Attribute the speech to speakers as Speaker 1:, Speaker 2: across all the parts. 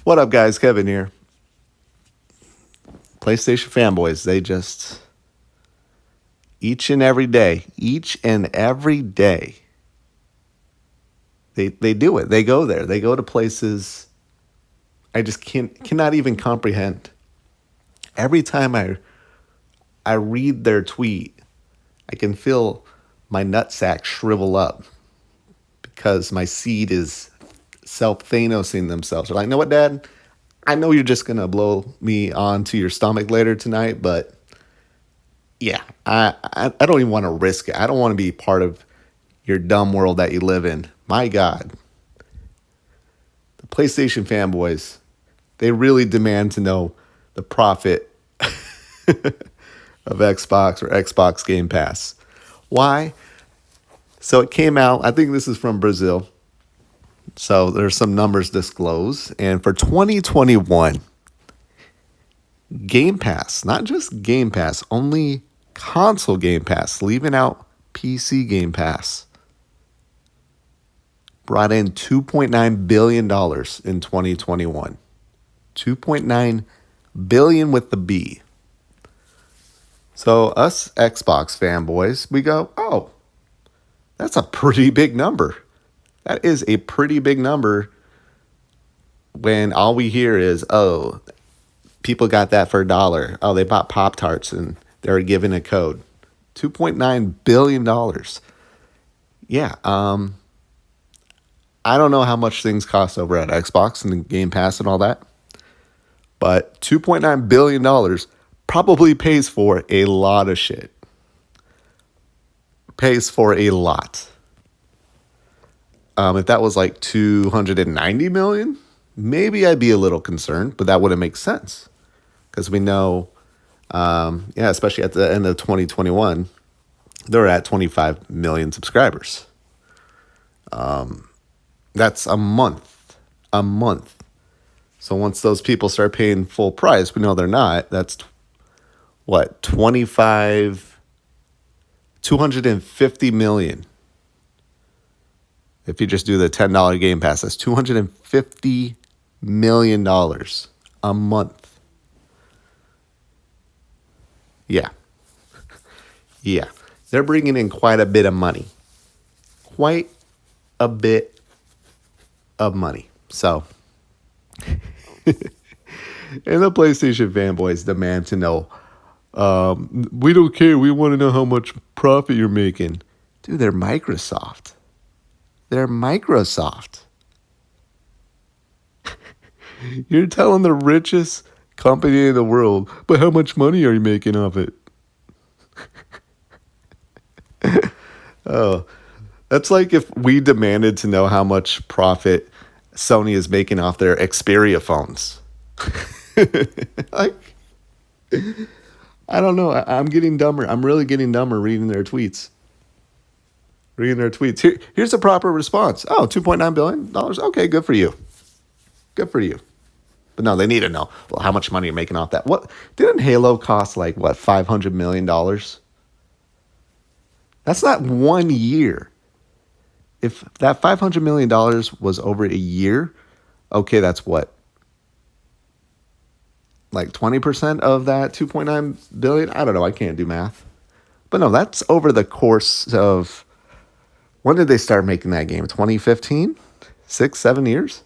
Speaker 1: What up, guys? Kevin here. PlayStation Fanboys, they just each and every day, they do it. They go there. They go to places I just cannot even comprehend. Every time I read their tweet, I can feel my nutsack shrivel up because my seed is self Thanosing themselves. They're like, you know what, Dad? I know you're just gonna blow me onto your stomach later tonight, but yeah, I don't even want to risk it. I don't want to be part of your dumb world that you live in. My God, the PlayStation fanboys, they really demand to know the profit of Xbox or Xbox Game Pass. Why? So it came out, I think this is from Brazil. So there's some numbers disclosed. And for 2021, Game Pass, not just Game Pass, only console Game Pass, leaving out PC Game Pass, brought in $2.9 billion in 2021. 2.9 billion with the B. So us Xbox fanboys, we go, oh, that's a pretty big number. That is a pretty big number when all we hear is, oh, people got that for $1. Oh, they bought Pop-Tarts and they were given a code. $2.9 billion. Yeah, I don't know how much things cost over at Xbox and Game Pass and all that, but $2.9 billion probably pays for a lot of shit. Pays for a lot. If that was like 290 million, maybe I'd be a little concerned, but that wouldn't make sense because we know, especially at the end of 2021, they're at 25 million subscribers. That's a month. A month. So once those people start paying full price, we know they're not. That's what, 250 million. If you just do the $10 Game Pass, that's $250 million a month. Yeah. Yeah. They're bringing in quite a bit of money. Quite a bit of money. So, and the PlayStation fanboys demand to know, we don't care. We want to know how much profit you're making. Dude, they're Microsoft. They're Microsoft. You're telling the richest company in the world, but how much money are you making off it? Oh, that's like if we demanded to know how much profit Sony is making off their Xperia phones. Like, I don't know. I'm getting dumber. I'm really getting dumber reading their tweets. Here's a proper response. Oh, $2.9 billion? Okay, good for you. Good for you. But no, they need to know, well, how much money you're making off that. What didn't Halo cost like what, $500 million? That's not 1 year. If that $500 million was over a year, okay, that's what? Like 20% of that 2.9 billion? I don't know. I can't do math. But no, that's over the course of, when did they start making that game? 2015? 6, 7 years?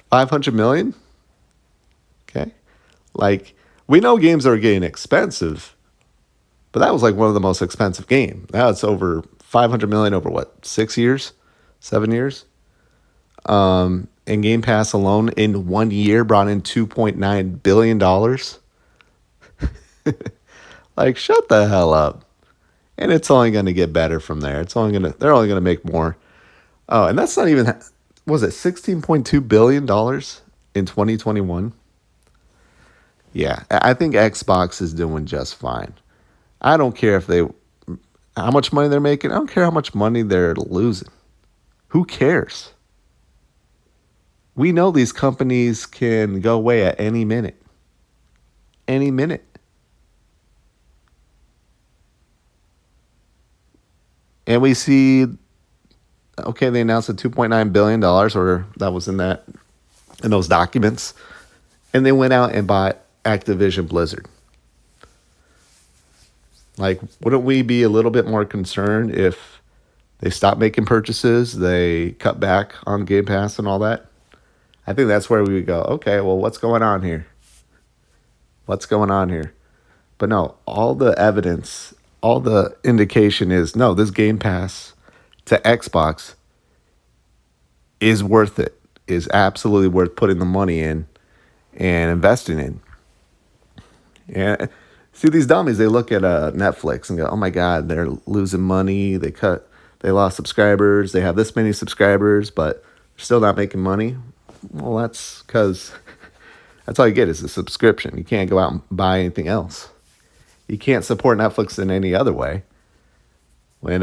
Speaker 1: 500 million? Okay. Like, we know games are getting expensive, but that was like one of the most expensive games. Now it's over 500 million over what, 6 years? 7 years? And Game Pass alone in 1 year brought in $2.9 billion. Like, shut the hell up. And it's only going to get better from there. They're only going to make more. Oh, and that's not even, was it $16.2 billion in 2021? Yeah, I think Xbox is doing just fine. I don't care how much money they're making. I don't care how much money they're losing. Who cares? We know these companies can go away at any minute. Any minute. And we see, okay, they announced a $2.9 billion, or that was in that and those documents, and they went out and bought Activision Blizzard. Like, wouldn't we be a little bit more concerned if they stopped making purchases, they cut back on Game Pass and all that? I think that's where we would go, okay, well, what's going on here? What's going on here? But no, all the evidence, all the indication is, no, this Game Pass to Xbox is worth it, is absolutely worth putting the money in and investing in. And see, these dummies, they look at Netflix and go, oh my God, they're losing money. They lost subscribers. They have this many subscribers, but they're still not making money. Well, that's because that's all you get is a subscription. You can't go out and buy anything else. You can't support Netflix in any other way. When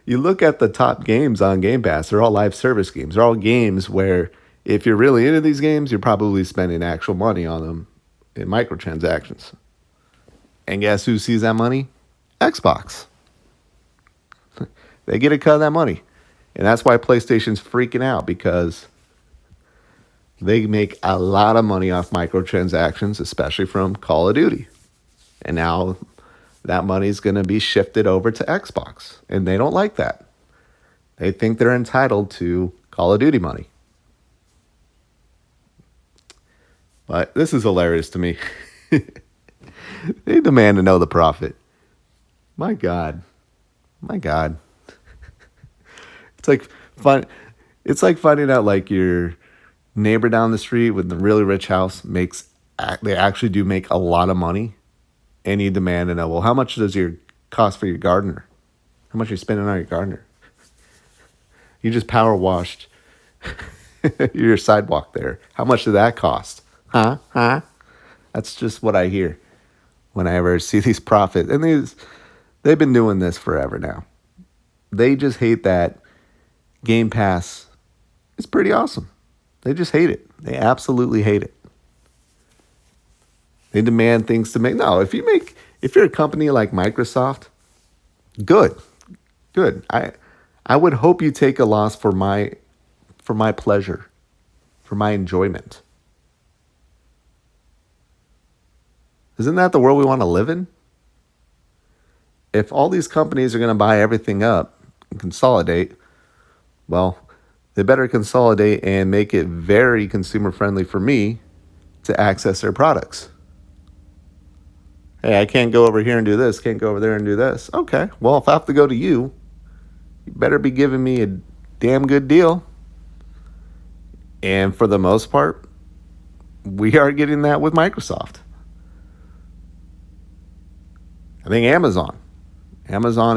Speaker 1: you look at the top games on Game Pass, they're all live service games. They're all games where if you're really into these games, you're probably spending actual money on them in microtransactions. And guess who sees that money? Xbox. They get a cut of that money. And that's why PlayStation's freaking out, because they make a lot of money off microtransactions, especially from Call of Duty. And now that money's going to be shifted over to Xbox. And they don't like that. They think they're entitled to Call of Duty money. But this is hilarious to me. They demand to know the profit. My God. My God. It's like fun. It's like finding out like your neighbor down the street with the really rich house they actually do make a lot of money. And you demand to know, well, how much does your cost for your gardener? How much are you spending on your gardener? You just power washed your sidewalk there. How much did that cost? Huh? That's just what I hear when I ever see these profits. And they've been doing this forever now. They just hate that Game Pass is pretty awesome. They just hate it. They absolutely hate it. They demand things to make. No, if you're a company like Microsoft, good. I would hope you take a loss for my pleasure, for my enjoyment. Isn't that the world we want to live in? If all these companies are going to buy everything up and consolidate, well, they better consolidate and make it very consumer friendly for me to access their products. Hey, I can't go over here and do this, can't go over there and do this. Okay, well, if I have to go to you, you better be giving me a damn good deal. And for the most part, we are getting that with Microsoft. I think Amazon,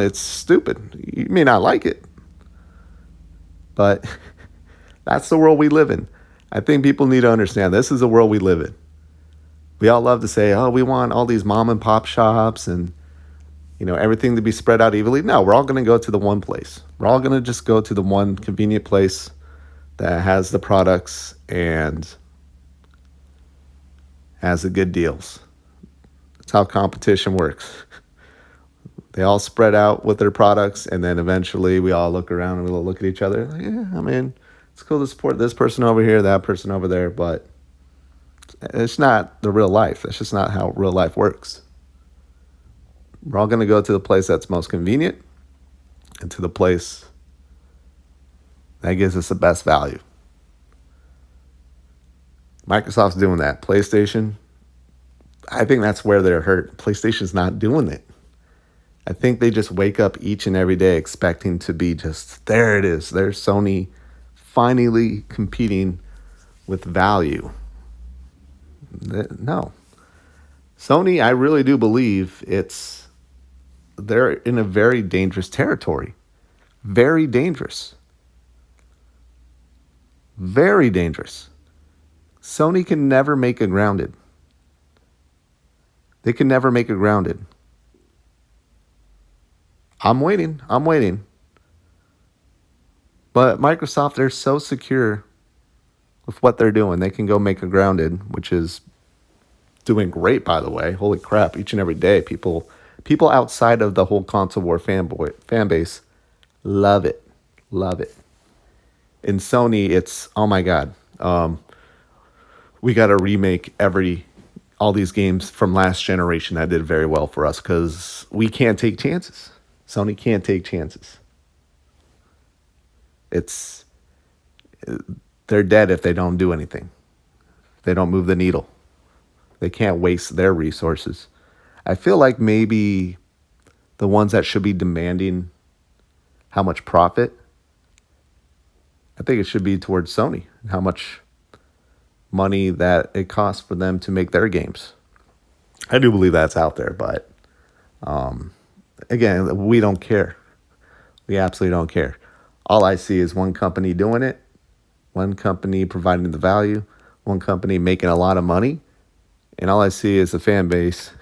Speaker 1: it's stupid. You may not like it, but that's the world we live in. I think people need to understand this is the world we live in. We all love to say, oh, we want all these mom and pop shops and, everything to be spread out evenly. No, we're all going to go to the one place. We're all going to just go to the one convenient place that has the products and has the good deals. That's how competition works. They all spread out with their products, and then eventually we all look around and we'll look at each other. Like, yeah, it's cool to support this person over here, that person over there, but it's not the real life. That's just not how real life works. We're all going to go to the place that's most convenient and to the place that gives us the best value. Microsoft's doing that. PlayStation, I think that's where they're hurt. PlayStation's not doing it. I think they just wake up each and every day expecting to be just, there it is. There's Sony finally competing with value. No. Sony, I really do believe they're in a very dangerous territory. Very dangerous. Very dangerous. Sony can never make it grounded. They can never make it grounded. I'm waiting. But Microsoft, they're so secure with what they're doing. They can go make a grounded, which is doing great, by the way. Holy crap, each and every day, people outside of the whole console war fan base love it. In Sony, it's, oh my God, We got to remake all these games from last generation that did very well for us because we can't take chances. Sony can't take chances. It's they're dead if they don't do anything. They don't move the needle. They can't waste their resources. I feel like maybe the ones that should be demanding how much profit, I think it should be towards Sony. How much money that it costs for them to make their games. I do believe that's out there, but again, we don't care. We absolutely don't care. All I see is one company doing it, one company providing the value, one company making a lot of money, and all I see is a fan base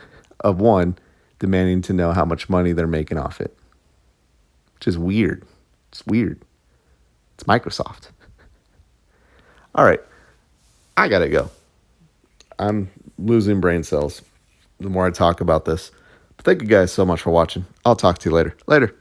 Speaker 1: of one demanding to know how much money they're making off it, which is weird. It's weird. It's Microsoft. All right, I gotta go. I'm losing brain cells the more I talk about this. But thank you guys so much for watching. I'll talk to you later. Later.